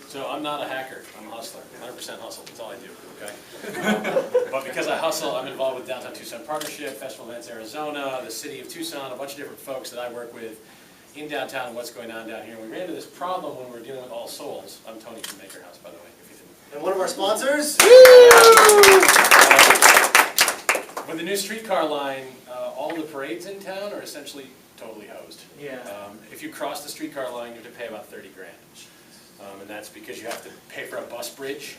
So I'm not a hacker, I'm a hustler, 100% hustle, that's all I do, okay? But because I hustle, I'm involved with Downtown Tucson Partnership, Festival Events Arizona, the city of Tucson, a bunch of different folks that I work with in downtown and what's going on down here. And we ran into this problem when we were dealing with All Souls. I'm Tony from Maker House, by the way, if you didn't. And one of our sponsors? With the new streetcar line, all the parades in town are essentially totally hosed. Yeah. If you cross the streetcar line, you have to pay about 30 grand. And that's because you have to pay for a bus bridge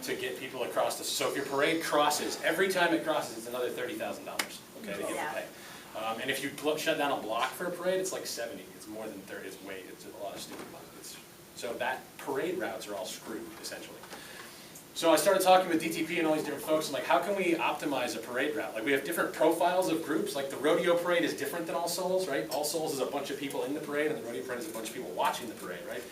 to get people across the, so if your parade crosses, every time it crosses, it's another $30,000, okay, that you have to pay. And if you shut down a block for a parade, it's like 70, it's more than 30, it's a lot of stupid money. So that parade routes are all screwed, essentially. So I started talking with DTP and all these different folks, and like, how can we optimize a parade route? Like, we have different profiles of groups, like the rodeo parade is different than All Souls, right? All Souls is a bunch of people in the parade, and the rodeo parade is a bunch of people watching the parade, right?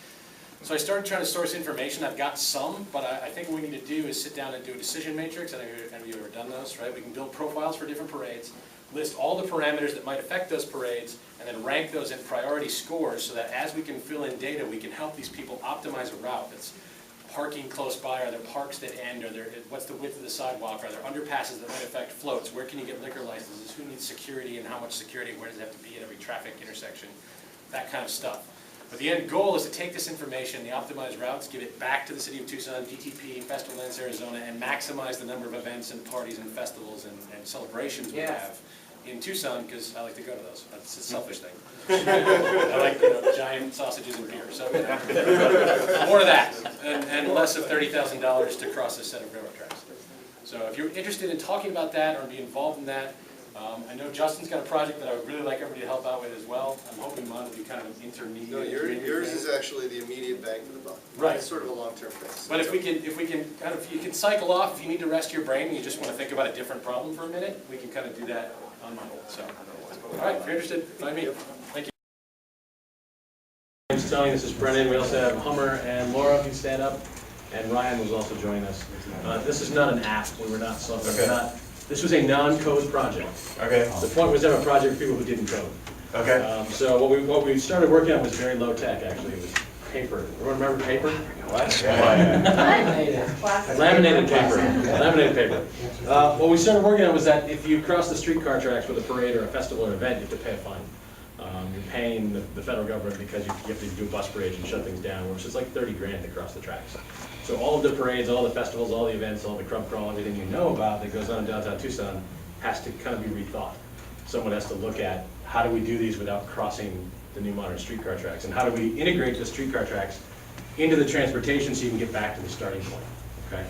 So I started trying to source information. I've got some, but I think what we need to do is sit down and do a decision matrix. I don't know if any of you have ever done those, right? We can build profiles for different parades, list all the parameters that might affect those parades, and then rank those in priority scores so that as we can fill in data, we can help these people optimize a route that's parking close by, are there parks that end, or what's the width of the sidewalk, are there underpasses that might affect floats, where can you get liquor licenses, who needs security and how much security, where does it have to be at every traffic intersection, that kind of stuff. But the end goal is to take this information, the optimized routes, give it back to the city of Tucson, DTP, Festival Events Arizona, and maximize the number of events and parties and festivals and celebrations we have in Tucson, because I like to go to those. That's a selfish thing. I like giant sausages and beer. So more of that, and less of $30,000 to cross a set of railroad tracks. So if you're interested in talking about that or be involved in that, I know Justin's got a project that I would really like everybody to help out with as well. I'm hoping mine will be kind of an intermediate. No, yours is actually the immediate bang for the buck. Right. It's sort of a long-term thing. So but if we can kind of, you can cycle off if you need to rest your brain and you just want to think about a different problem for a minute, we can kind of do that on my own. So, all right, if you're interested, find me. Thank you. My name's Tony, this is Brennan. We also have Hummer and Laura, if you stand up. And Ryan was also joining us. This is not an app. We were not software. Okay. This was a non-code project. Okay. The point was to have a project for people who didn't code. Okay. So what we started working on was very low tech, actually. It was paper. Everyone remember paper? What? Laminated paper. Laminated paper. What we started working on was that if you cross the streetcar tracks with a parade or a festival or event, you have to pay a fine. You're paying the federal government because you have to do a bus bridge and shut things down, which is like 30 grand to cross the tracks. So all of the parades, all the festivals, all the events, all the crump crawl, everything you know about that goes on in downtown Tucson has to kind of be rethought. Someone has to look at how do we do these without crossing the new modern streetcar tracks, and how do we integrate the streetcar tracks into the transportation so you can get back to the starting point. Okay.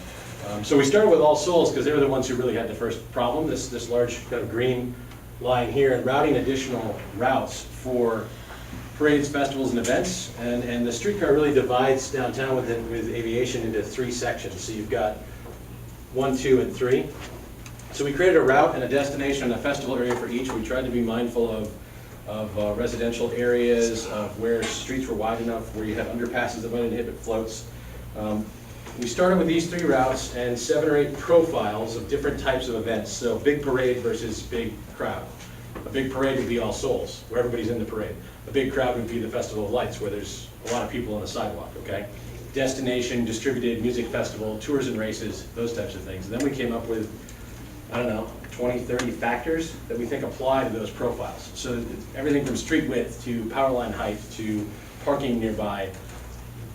So we started with All Souls because they were the ones who really had the first problem. This large kind of green line here, and routing additional routes for parades, festivals, and events, and the streetcar really divides downtown with aviation into 3 sections. So you've got 1, 2, and 3. So we created a route and a destination and a festival area for each. We tried to be mindful of residential areas, of where streets were wide enough, where you had underpasses that might inhibit floats. We started with these 3 routes and 7 or 8 profiles of different types of events. So big parade versus big crowd. A big parade would be All Souls, where everybody's in the parade. A big crowd would be the Festival of Lights, where there's a lot of people on the sidewalk, okay? Destination, distributed music festival, tours and races, those types of things. And then we came up with, I don't know, 20, 30 factors that we think apply to those profiles. So everything from street width to power line height to parking nearby.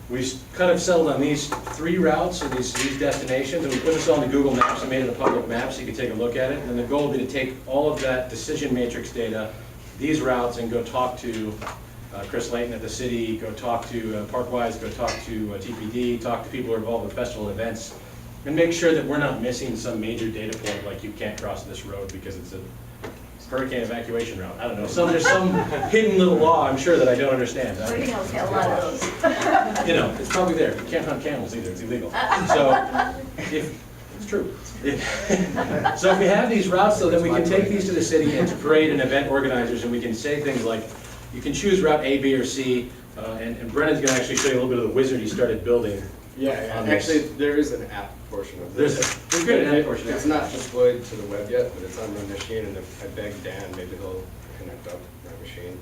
We kind of settled on these 3 routes or these destinations, and we put this all into Google Maps and made it a public map so you could take a look at it. And the goal would be to take all of that decision matrix data, these routes, and go talk to Chris Layton at the city, go talk to Parkwise, go talk to TPD, talk to people who are involved with festival events, and make sure that we're not missing some major data point like you can't cross this road because it's a hurricane evacuation route. I don't know. There's some hidden little law, I'm sure, that I don't understand. We don't get a lot of those. You know, it's probably there. You can't hunt camels either. It's illegal. So, it's true. So if we have these routes, though, then we can take these to the city and to parade and event organizers, and we can say things like, you can choose route A, B, or C, and Brennan's going to actually show you a little bit of the wizard he started building. Yeah, actually, there is an app portion of this. There's an app portion. It's not deployed to the web yet, but it's on my machine, and if I beg Dan, maybe he'll connect up my machine.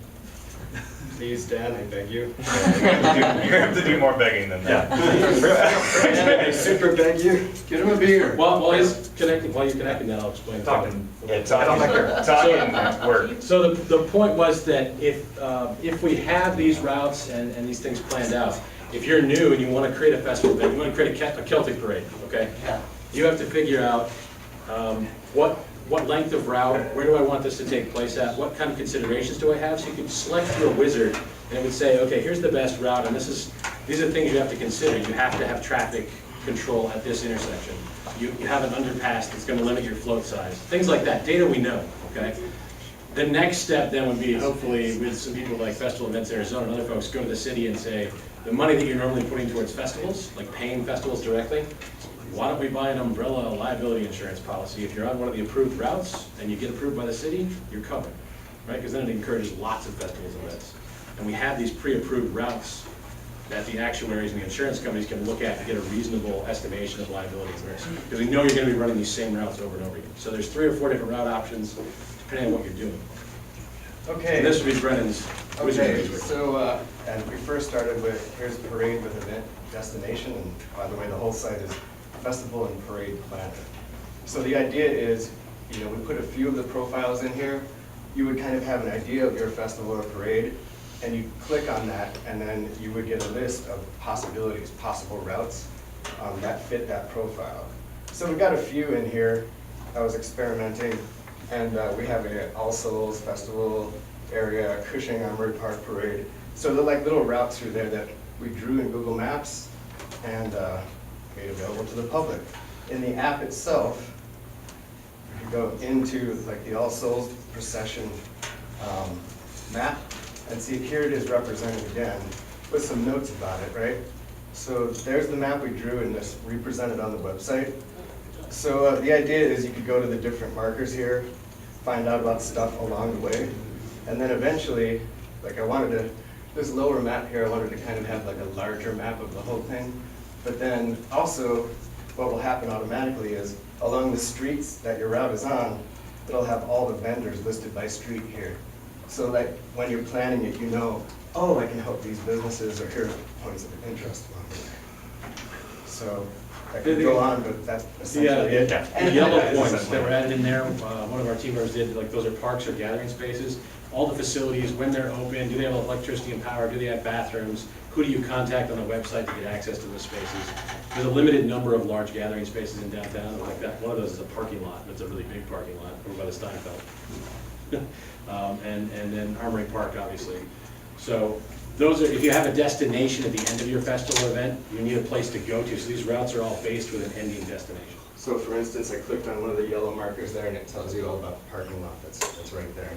Please, Dan, I beg you. You have to do more begging than that. Dan, I super beg you. Get him a beer. While you're connecting that, I'll explain. Talking, I don't like her talking work. So the point was that if we have these routes and these things planned out, if you're new and you want to create a festival event, you want to create a Celtic parade, okay? You have to figure out what length of route, where do I want this to take place at, what kind of considerations do I have? So you could select through a wizard and it would say, okay, here's the best route and these are the things you have to consider. You have to have traffic control at this intersection. You have an underpass that's going to limit your float size. Things like that, data we know, okay? The next step then would be, hopefully, with some people like Festival Events Arizona and other folks, go to the city and say, the money that you're normally putting towards festivals, like paying festivals directly, why don't we buy an umbrella liability insurance policy? If you're on one of the approved routes and you get approved by the city, you're covered, right? Because then it encourages lots of festivals and events. And we have these pre-approved routes that the actuaries and the insurance companies can look at to get a reasonable estimation of liability and risk. Because we know you're going to be running these same routes over and over again. So there's 3 or 4 different route options depending on what you're doing. Okay. And this would be Brennan's wizard. Okay, so, and we first started with, here's parade with event destination, and by the way, the whole site is festival and parade planner. So the idea is, we put a few of the profiles in here. You would kind of have an idea of your festival or parade, and you click on that, and then you would get a list of possibilities, possible routes that fit that profile. So we got a few in here. I was experimenting, and we have a All Souls Festival area, Cushing Armory Park Parade. So they're like little routes through there that we drew in Google Maps and made available to the public. In the app itself, you go into like the All Souls procession map, and see here it is represented again with some notes about it, right? So there's the map we drew and this represented on the website. So the idea is you could go to the different markers here, find out about stuff along the way, and then eventually, like this lower map here, I wanted to kind of have like a larger map of the whole thing. But then also, what will happen automatically is along the streets that your route is on, it'll have all the vendors listed by street here. So like when you're planning it, oh, I can help these businesses, or here are points of interest along the way. So I could go on, but that's essentially it. The yellow points that were added in there, one of our team members did, like those are parks or gathering spaces. All the facilities, when they're open, do they have electricity and power, do they have bathrooms? Who do you contact on the website to get access to those spaces? There's a limited number of large gathering spaces in downtown, like that. One of those is a parking lot, it's a really big parking lot over by the Steinfeld. And then Armory Park, obviously. So those are, if you have a destination at the end of your festival event, you need a place to go to. So these routes are all based with an ending destination. So for instance, I clicked on one of the yellow markers there and it tells you all about the parking lot that's right there.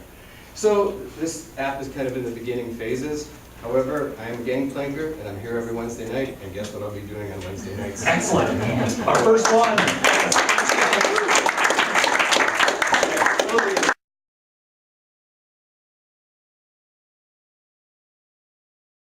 So this app is kind of in the beginning phases. However, I am Gangplanker and I'm here every Wednesday night, and guess what I'll be doing on Wednesday nights? Excellent. Our first one.